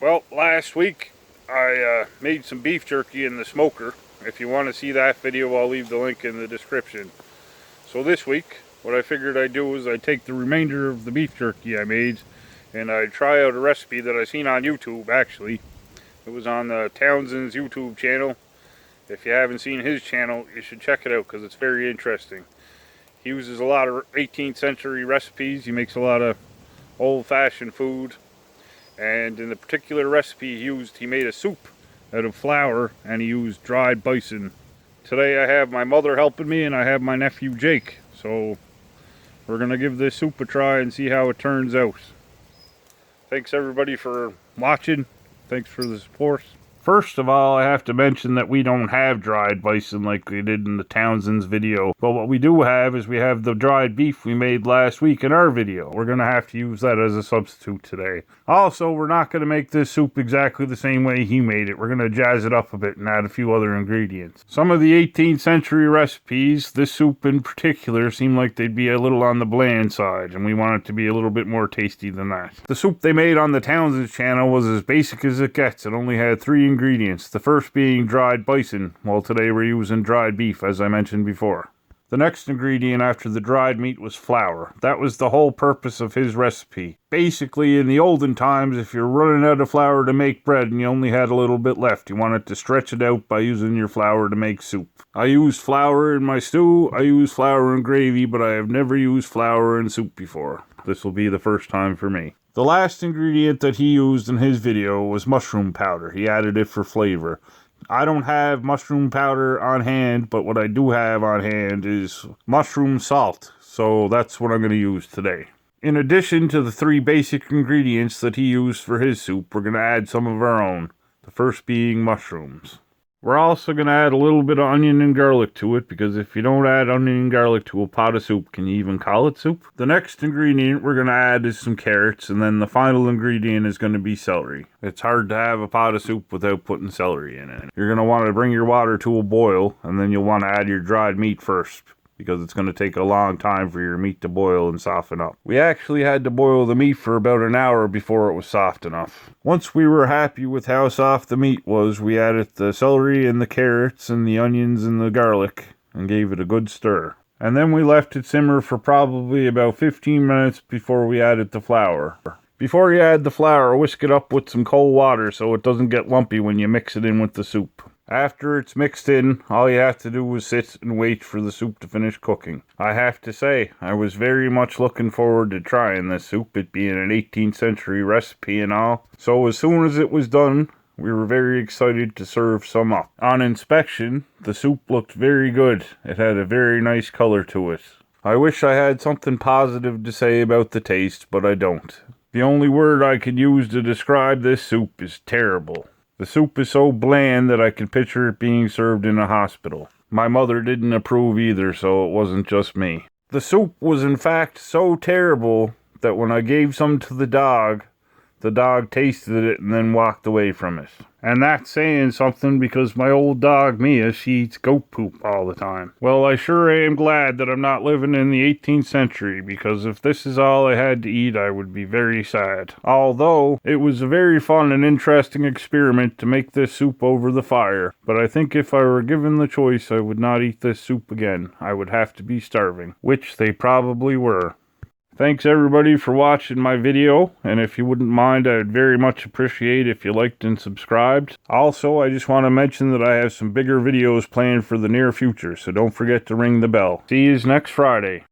Well, last week I made some beef jerky in the smoker. If you want to see that video, I'll leave the link in the description. So this week, what I figured I'd do is I'd take the remainder of the beef jerky I made and I'd try out a recipe that I seen on YouTube, actually. It was on the Townsends YouTube channel. If you haven't seen his channel, you should check it out because it's very interesting. He uses a lot of 18th century recipes. He makes a lot of old-fashioned food. And in the particular recipe he used, he made a soup out of flour and he used dried bison. Today I have my mother helping me and I have my nephew Jake. So we're going to give this soup a try and see how it turns out. Thanks everybody for watching. Thanks for the support. First of all, I have to mention that we don't have dried bison like we did in the Townsends video. But what we do have is we have the dried beef we made last week in our video. We're going to have to use that as a substitute today. Also, we're not going to make this soup exactly the same way he made it. We're going to jazz it up a bit and add a few other ingredients. Some of the 18th century recipes, this soup in particular, seem like they'd be a little on the bland side, and we want it to be a little bit more tasty than that. The soup they made on the Townsends channel was as basic as it gets. It only had 3 ingredients, the first being dried bison, while today we're using dried beef, as I mentioned before. The next ingredient after the dried meat was flour. That was the whole purpose of his recipe. Basically, in the olden times, if you're running out of flour to make bread and you only had a little bit left, you wanted to stretch it out by using your flour to make soup. I use flour in my stew, I use flour in gravy, but I have never used flour in soup before. This will be the first time for me. The last ingredient that he used in his video was mushroom powder. He added it for flavor. I don't have mushroom powder on hand, but what I do have on hand is mushroom salt. So that's what I'm going to use today. In addition to the 3 basic ingredients that he used for his soup, we're going to add some of our own. The first being mushrooms. We're also going to add a little bit of onion and garlic to it, because if you don't add onion and garlic to a pot of soup, can you even call it soup? The next ingredient we're going to add is some carrots, and then the final ingredient is going to be celery. It's hard to have a pot of soup without putting celery in it. You're going to want to bring your water to a boil, and then you'll want to add your dried meat first, because it's going to take a long time for your meat to boil and soften up. We actually had to boil the meat for about an hour before it was soft enough. Once we were happy with how soft the meat was, we added the celery and the carrots and the onions and the garlic and gave it a good stir. And then we left it simmer for probably about 15 minutes before we added the flour. Before you add the flour, whisk it up with some cold water so it doesn't get lumpy when you mix it in with the soup. After it's mixed in, all you have to do is sit and wait for the soup to finish cooking. I have to say, I was very much looking forward to trying this soup, it being an 18th century recipe and all. So as soon as it was done, we were very excited to serve some up. On inspection, the soup looked very good. It had a very nice color to it. I wish I had something positive to say about the taste, but I don't. The only word I could use to describe this soup is terrible. The soup is so bland that I can picture it being served in a hospital. My mother didn't approve either, so it wasn't just me. The soup was in fact so terrible that when I gave some to the dog tasted it and then walked away from it. And that's saying something because my old dog Mia, she eats goat poop all the time. Well, I sure am glad that I'm not living in the 18th century, because if this is all I had to eat, I would be very sad. Although, it was a very fun and interesting experiment to make this soup over the fire, but I think if I were given the choice, I would not eat this soup again. I would have to be starving, which they probably were. Thanks everybody for watching my video, and if you wouldn't mind, I would very much appreciate if you liked and subscribed. Also, I just want to mention that I have some bigger videos planned for the near future, so don't forget to ring the bell. See you next Friday.